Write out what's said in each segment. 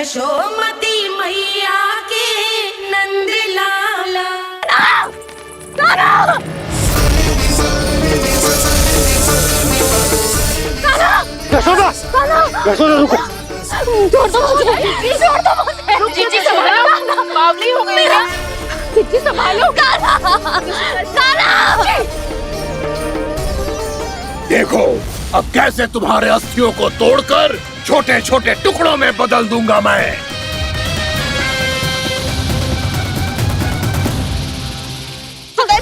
यशोमती मैया के नंद लाला। यशोदा, यशोदा रुको। छोड़ दो मुझे, छोड़ दो मुझे। जीजी संभालो, बावली हो गई है। जीजी संभालो। देखो अब कैसे तुम्हारे अस्थियों को तोड़कर छोटे छोटे टुकड़ों में बदल दूंगा मैं।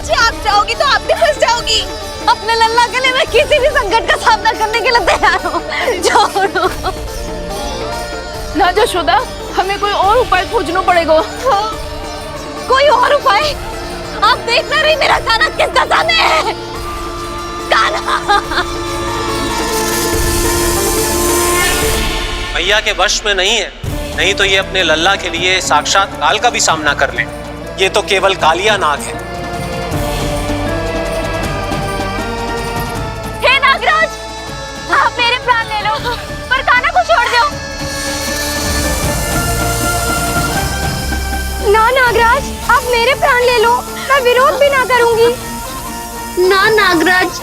जी आप जाओगी तो आप भी फंस जाओगी। अपने लल्ला के लिए मैं किसी भी संकट का सामना करने के लिए तैयार हूँ। छोड़ो ना यशोदा, हमें कोई और उपाय खोजना पड़ेगा। कोई और उपाय? आप देख ना रही मेरा काना किस दशा में है। काना मैया के वश में नहीं है, नहीं तो ये अपने लल्ला के लिए साक्षात काल का भी सामना कर ले। ये तो केवल कालिया नाग है। हे नागराज, आप मेरे प्राण ले लो पर काना को छोड़ दो। ना नागराज, आप मेरे प्राण ले लो, मैं विरोध भी ना करूंगी। ना नागराज,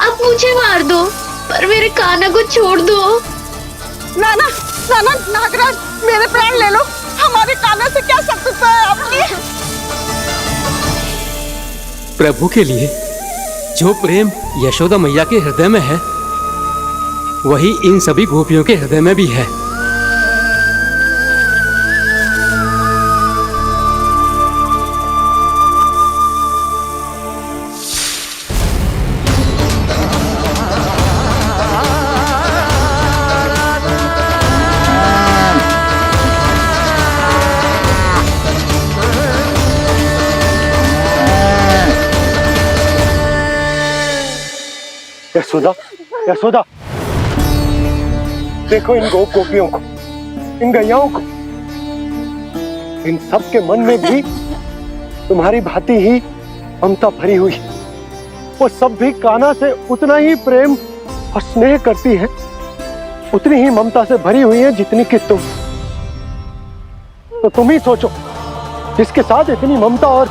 आप मुझे मार दो पर मेरे काना को छोड़ दो। ना ना ना ना नागराज, मेरे प्राण ले लो, हमारे काना से क्या शत्रुता है आपकी? प्रभु के लिए जो प्रेम यशोदा मैया के हृदय में है, वही इन सभी गोपियों के हृदय में भी है। यशोदा, यशोदा, देखो इन गोपियों को, इन गैयाओं को, इन सब के मन में भी तुम्हारी भांति ही ममता भरी हुई। वो सब भी कान्हा से उतना ही प्रेम और स्नेह करती है, उतनी ही ममता से भरी हुई है जितनी कि तुम। तो तुम ही सोचो, जिसके साथ इतनी ममता और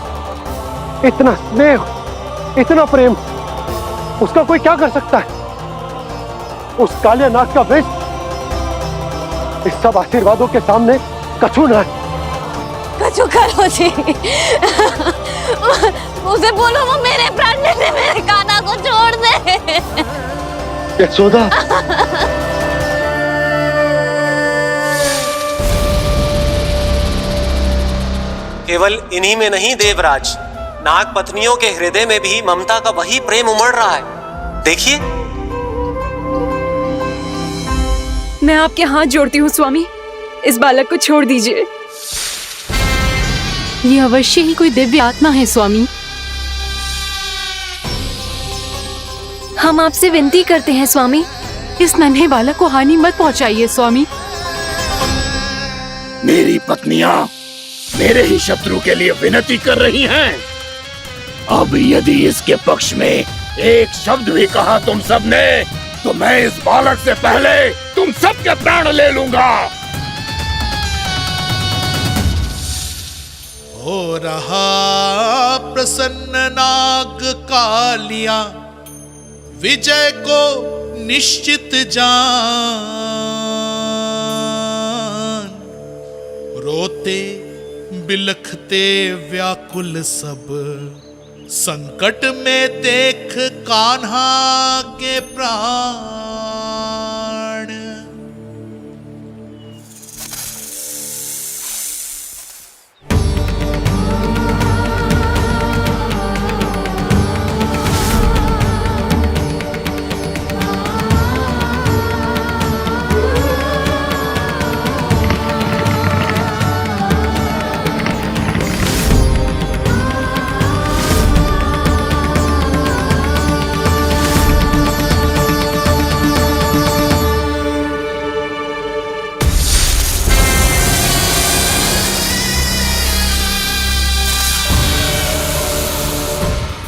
इतना स्नेह, इतना प्रेम, उसका कोई क्या कर सकता है? उस कालिया नाग का वेश इस सब आशीर्वादों के सामने कछु ना है। कछु करो जी। उसे बोलो वो मेरे प्राण ले ले, मेरे काना को छोड़ दे। यशोदा, केवल इन्हीं में नहीं देवराज, नाग पत्नियों के हृदय में भी ममता का वही प्रेम उमड़ रहा है। देखिए। मैं आपके हाथ जोड़ती हूँ स्वामी, इस बालक को छोड़ दीजिए। ये अवश्य ही कोई दिव्य आत्मा है स्वामी। हम आपसे विनती करते हैं स्वामी, इस नन्हे बालक को हानि मत पहुंचाइए स्वामी। मेरी पत्नियां मेरे ही शत्रु के लिए विनती कर रही हैं। अब यदि इसके पक्ष में एक शब्द भी कहा तुम सबने, तो मैं इस बालक से पहले तुम सबके प्राण ले लूंगा। हो रहा प्रसन्न नाग कालिया, विजय को निश्चित जान। रोते बिलखते व्याकुल सब, संकट में देख कान्हा के प्राण।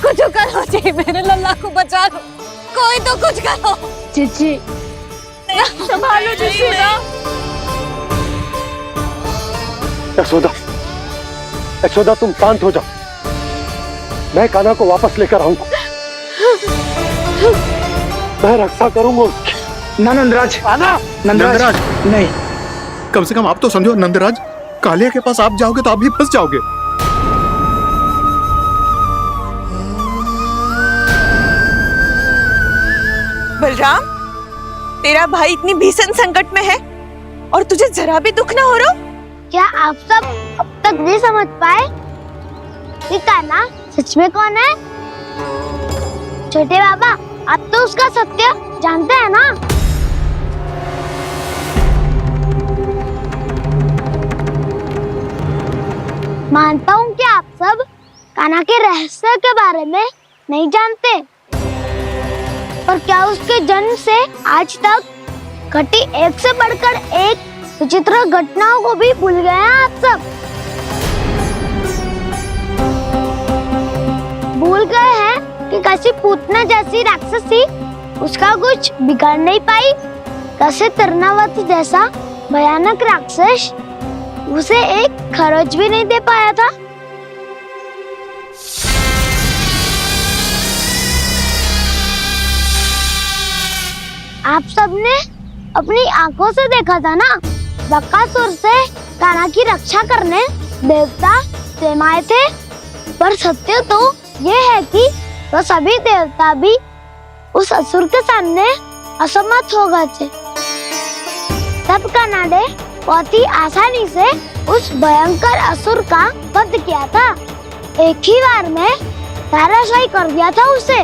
कुछ करो जी, मेरे लल्ला को बचा लो, कोई तो कुछ करो। जीजी, संभालो यशोदा। यशोदा, यशोदा तुम शांत हो जाओ, मैं कान्हा को वापस लेकर आऊंगा, मैं रक्षा करूंगा उसकी। ना नंदराज, कान्हा, नंदराज नहीं। कम से कम आप तो समझो नंदराज, कालिया के पास आप जाओगे तो आप भी फंस जाओगे। बलराम, तेरा भाई इतनी भीषण संकट में है और तुझे जरा भी दुख ना हो रहा? क्या आप सब अब तक नहीं समझ पाए कि कान्हा सच में कौन है? छोटे बाबा, आप तो उसका सत्य जानते हैं ना? मानता हूँ कि आप सब कान्हा के रहस्य के बारे में नहीं जानते, पर क्या उसके जन्म से आज तक घटी एक से बढ़कर एक विचित्र घटनाओं को भी भूल गए हैं आप सब? भूल गए हैं कि कैसी पूतना जैसी राक्षसी उसका कुछ बिगाड़ नहीं पाई, कैसे तरनावती जैसा भयानक राक्षस उसे एक खरोच भी नहीं दे पाया था। आप सबने अपनी आंखों से देखा था ना, बकासुर से कान्हा की रक्षा करने देवता स्वयं आए थे, पर सत्य तो ये है कि वो सभी देवता भी उस असुर के सामने असमर्थ हो गए थे। तब कान्हा ने बहुत ही आसानी से उस भयंकर असुर का वध किया था, एक ही बार में धराशायी कर दिया था उसे।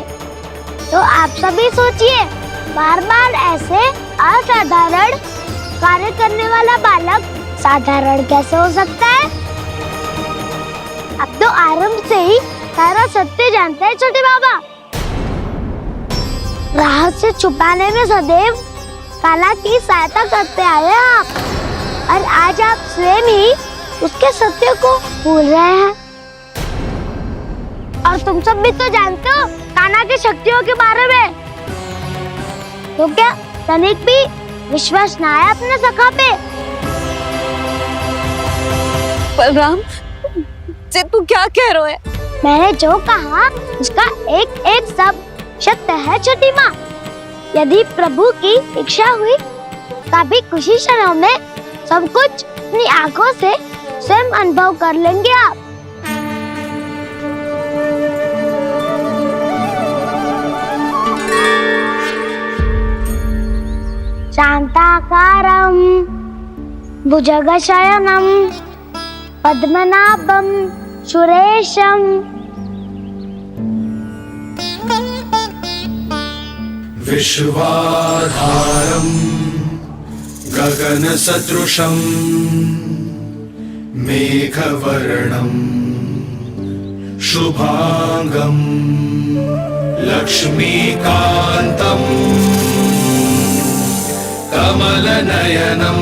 तो आप सभी सोचिए, बार बार ऐसे असाधारण कार्य करने वाला बालक साधारण कैसे हो सकता है? अब तो आरंभ से ही सारा सत्य जानते हैं छोटे बाबा। रहस्य छुपाने में सदैव कान्हा की सहायता करते आए हैं आप, और आज आप स्वयं ही उसके सत्य को भूल रहे हैं। और तुम सब भी तो जानते हो कान्हा की शक्तियों के बारे में, तो क्या तनिक भी विश्वास ना है अपने सखा पे? बलराम, जे तू क्या कह रहा है? मैंने जो कहा उसका एक एक शब्द सत्य है छोटी माँ। यदि प्रभु की इच्छा हुई तभी कुछ ही क्षणों में सब कुछ अपनी आंखों से स्वयं अनुभव कर लेंगे आप। शांताकारं भुजगशयनं पद्मनाभं सुरेशं विश्वाधारं गगनसदृशं मेघवर्णं शुभांगं लक्ष्मीकान्तं कमलनयनं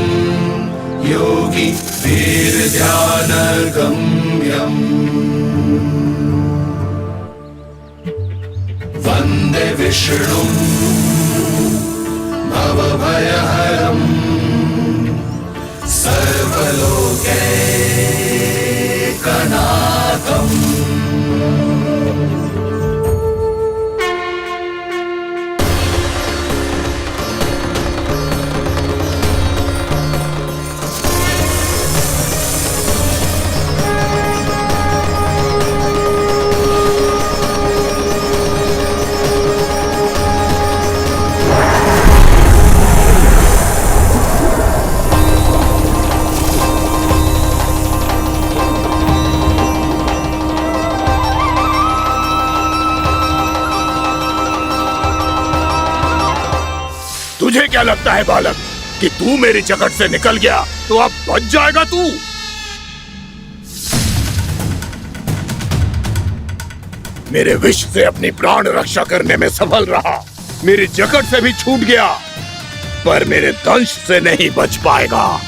योगी वीरध्यानगम्यं वन्दे विष्णुं भवभयहरं सर्वलोकैकनाथम्। तुझे क्या लगता है बालक कि तू मेरी जकड़ से निकल गया तो अब बच जाएगा तू? मेरे विष से अपनी प्राण रक्षा करने में सफल रहा, मेरी जकड़ से भी छूट गया, पर मेरे दंश से नहीं बच पाएगा।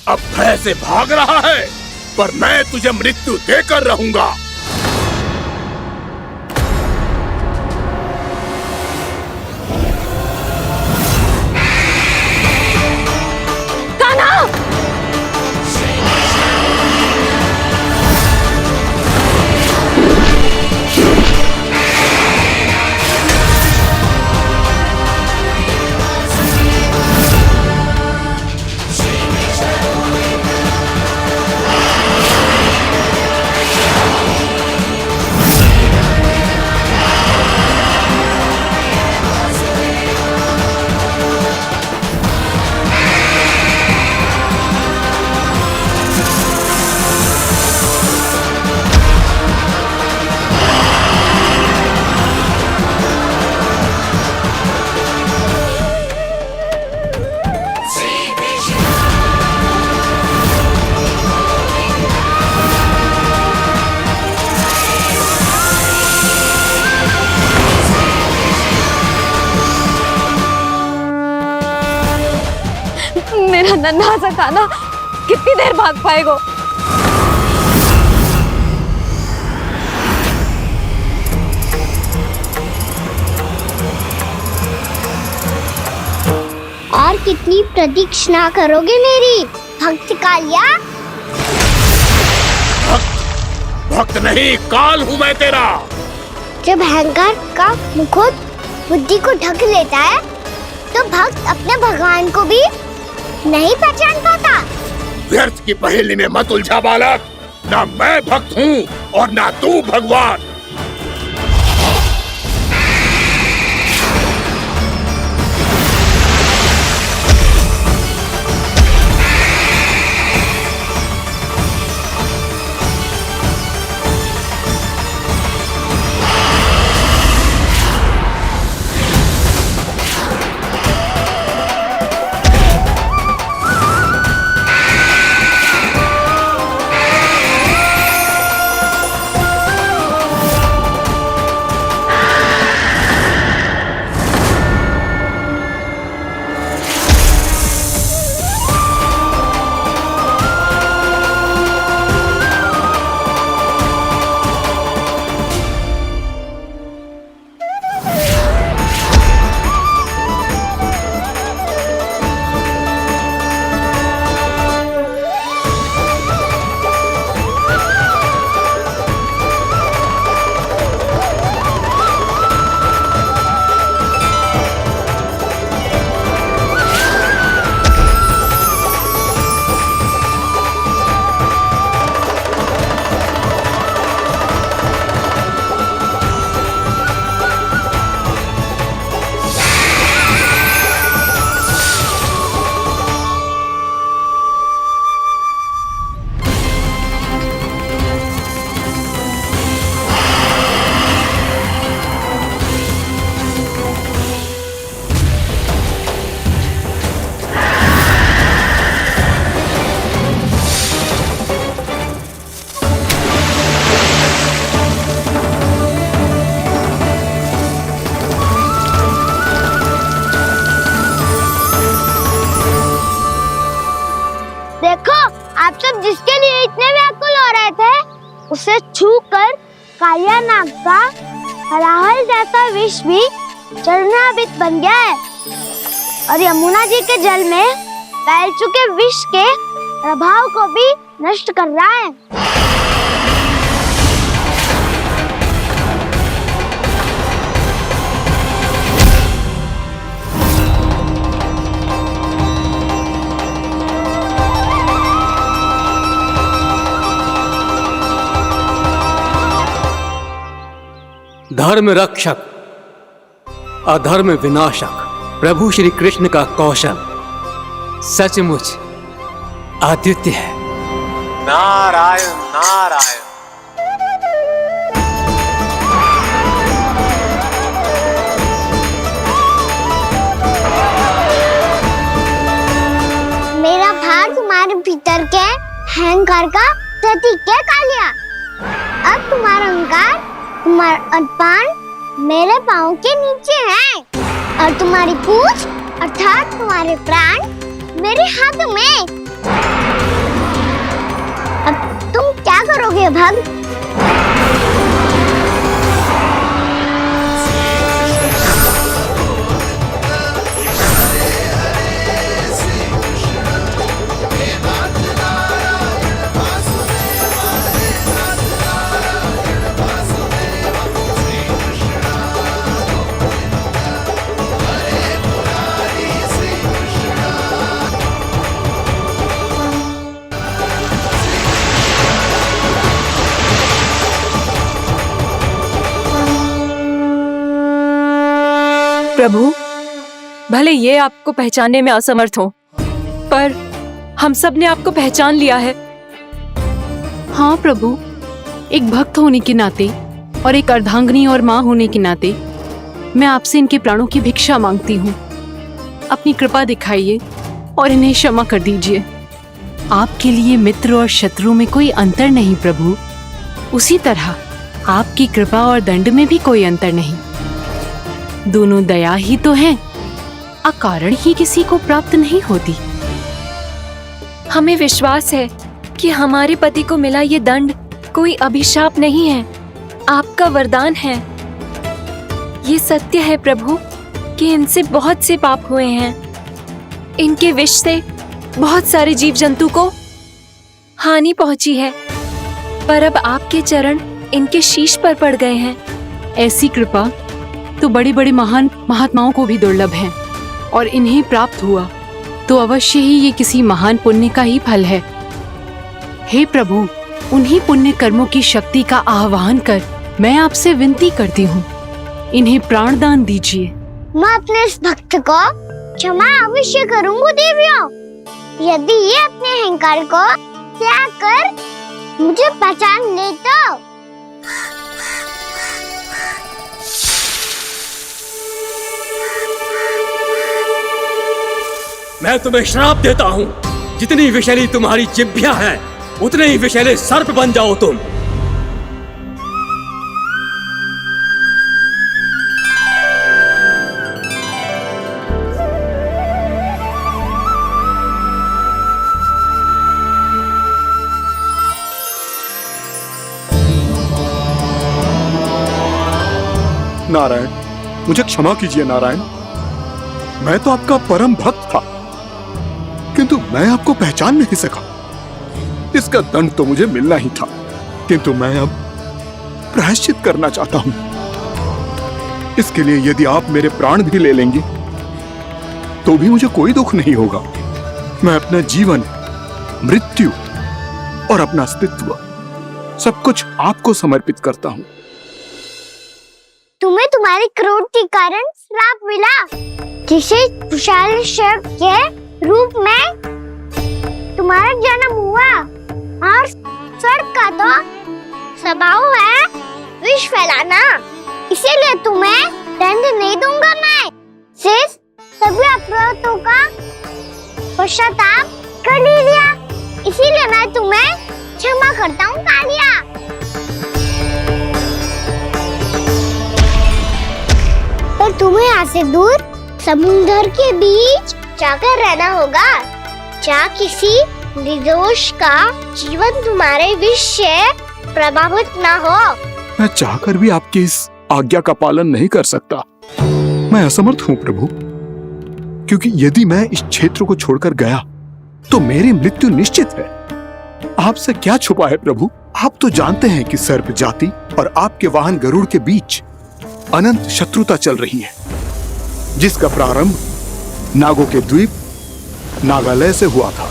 अब भय से भाग रहा है, पर मैं तुझे मृत्यु देकर रहूंगा। नन्हा सा कान्हा कितनी देर भाग पाएगा? और कितनी प्रतीक्षा करोगे मेरी भक्त कालिया? भक्त नहीं, काल हूँ मैं तेरा। जब अहंकार का मुकुट बुद्धि को ढक लेता है तो भक्त अपने भगवान को भी नहीं पहचान पाता। व्यर्थ की पहेली में मत उलझा बालक। ना मैं भक्त हूँ और ना तू भगवान। आप सब जिसके लिए इतने व्याकुल हो रहे थे उसे छूकर कालिया नाग का हलाहल जैसा विष भी चरणामृत बन गया है और यमुना जी के जल में फैल चुके विष के प्रभाव को भी नष्ट कर रहा है। धर्म रक्षक अधर्म विनाशक प्रभु श्री कृष्ण का कौशल सचमुच अद्वितीय है। नारायण नारायण। मेरा भार तुम्हारे भीतर के अहंकार का प्रतीक है कालिया। अब तुम्हारा अहंकार, तुम्हारा अनपान मेरे पाँव के नीचे है और तुम्हारी पूंछ अर्थात तुम्हारे प्राण मेरे हाथ में। अब तुम क्या करोगे भक्त? प्रभु, भले ये आपको पहचानने में असमर्थ हो, पर हम सब ने आपको पहचान लिया है। हाँ प्रभु, एक भक्त होने के नाते और एक अर्धांगिनी और माँ होने के नाते मैं आपसे इनके प्राणों की भिक्षा मांगती हूँ। अपनी कृपा दिखाइए और इन्हें क्षमा कर दीजिए। आपके लिए मित्र और शत्रु में कोई अंतर नहीं प्रभु। उसी तरह आपकी कृपा और दंड में भी कोई अंतर नहीं। दोनों दया ही तो हैं, अकारण ही किसी को प्राप्त नहीं होती। हमें विश्वास है कि हमारे पति को मिला ये दंड कोई अभिशाप नहीं है, आपका वरदान है। ये सत्य है प्रभु कि इनसे बहुत से पाप हुए हैं। इनके विष से बहुत सारे जीव जंतु को हानि पहुंची है, पर अब आपके चरण इनके शीश पर पड़ गए हैं। ऐसी कृपा तो बड़े बड़े महान महात्माओं को भी दुर्लभ है, और इन्हें प्राप्त हुआ तो अवश्य ही ये किसी महान पुण्य का ही फल है। हे प्रभु, उन्हीं पुण्य कर्मों की शक्ति का आह्वान कर मैं आपसे विनती करती हूँ, इन्हें प्राण दान दीजिए। मैं अपने इस भक्त को क्षमा अवश्य करूंगा देवियों, यदि ये अपने अहंकार को त्याग कर मुझे पहचान ले तो। मैं तुम्हें श्राप देता हूँ, जितनी विषैली तुम्हारी जिह्वा है उतने ही विषैले सर्प बन जाओ तुम। नारायण, मुझे क्षमा कीजिए नारायण। मैं तो आपका परम भक्त था, किंतु मैं आपको पहचान नहीं सका। इसका दंड तो मुझे मिलना ही था, किंतु मैं अब प्रायश्चित करना चाहता हूं। इसके लिए यदि आप मेरे प्राण भी ले लेंगे तो भी मुझे कोई दुख नहीं होगा। मैं अपना जीवन, मृत्यु और अपना अस्तित्व सब कुछ आपको समर्पित करता हूं। तुम्हें तुम्हारी क्रोध के कारण श्राप मिला, जिसे विशाल सर्प के रूप में तुम्हारा जन्म हुआ, और सर्प का तो स्वभाव है विष फैलाना। इसीलिए तुम्हें दंड नहीं दूंगा मैं, सिर्फ सभी अपराधों का पश्चाताप कर लिया। इसीलिए मैं तुम्हें क्षमा करता हूँ कालिया। पर तुम्हें यहाँ से दूर समुद्र के बीच जाकर रहना होगा, जहाँ किसी निर्दोष का जीवन तुम्हारे विष से प्रभावित ना हो। मैं चाहकर भी आपकी इस आज्ञा का पालन नहीं कर सकता। मैं असमर्थ हूँ प्रभु, क्योंकि यदि मैं इस क्षेत्र को छोड़कर गया तो मेरी मृत्यु निश्चित है। आपसे क्या छुपा है प्रभु? आप तो जानते हैं कि सर्प जाति और आपके वाहन गरुड़ के बीच अनंत शत्रुता चल रही है, जिसका प्रारंभ नागों के द्वीप नागालय से हुआ था।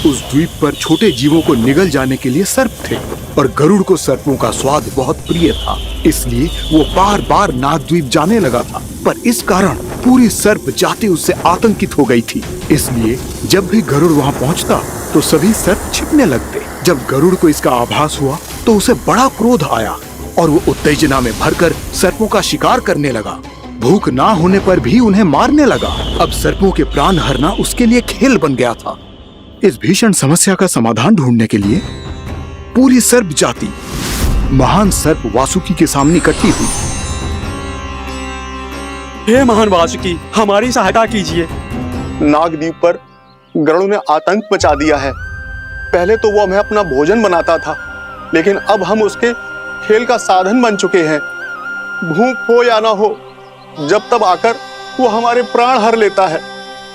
उस द्वीप पर छोटे जीवों को निगल जाने के लिए सर्प थे, और गरुड़ को सर्पों का स्वाद बहुत प्रिय था, इसलिए वो बार बार नागद्वीप जाने लगा था। पर इस कारण पूरी सर्प जाति उससे आतंकित हो गई थी। इसलिए जब भी गरुड़ वहाँ पहुँचता तो सभी सर्प छिपने लगते। जब गरुड़ को इसका आभास हुआ तो उसे बड़ा क्रोध आया, और वो उत्तेजना में भरकर सर्पों का शिकार करने लगा। भूख ना होने पर भी उन्हें मारने लगा। अब सर्पों के प्राण हरना उसके लिए खेल बन गया था। इस भीषण समस्या का समाधान ढूंढने के लिए पूरी सर्प जाति महान सर्प वासुकी के सामने इकट्ठी हुई। हे महान वासुकी, हमारी सहायता कीजिए। नागद्वीप पर गरुड़ ने आतंक मचा दिया है। पहले तो वो हमें अपना भोजन बनाता था, लेकिन अब हम उसके खेल का साधन बन चुके हैं। भूख हो या ना हो, जब तब आकर वो हमारे प्राण हर लेता है।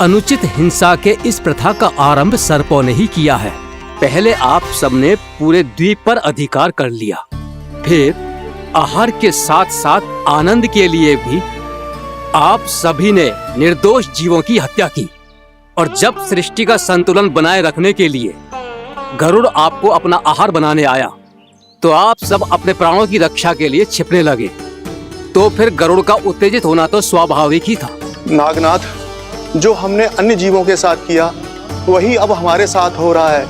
अनुचित हिंसा के इस प्रथा का आरंभ सर्पों ने ही किया है। पहले आप सबने पूरे द्वीप पर अधिकार कर लिया, फिर आहार के साथ साथ आनंद के लिए भी आप सभी ने निर्दोष जीवों की हत्या की। और जब सृष्टि का संतुलन बनाए रखने के लिए गरुड़ आपको अपना आहार बनाने आया, तो आप सब अपने प्राणों की रक्षा के लिए छिपने लगे। तो फिर गरुड़ का उत्तेजित होना तो स्वाभाविक ही था। नागनाथ, जो हमने अन्य जीवों के साथ किया वही अब हमारे साथ हो रहा है,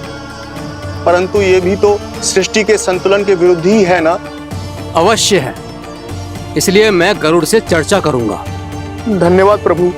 परंतु ये भी तो सृष्टि के संतुलन के विरुद्ध ही है ना? अवश्य है, इसलिए मैं गरुड़ से चर्चा करूंगा। धन्यवाद प्रभु।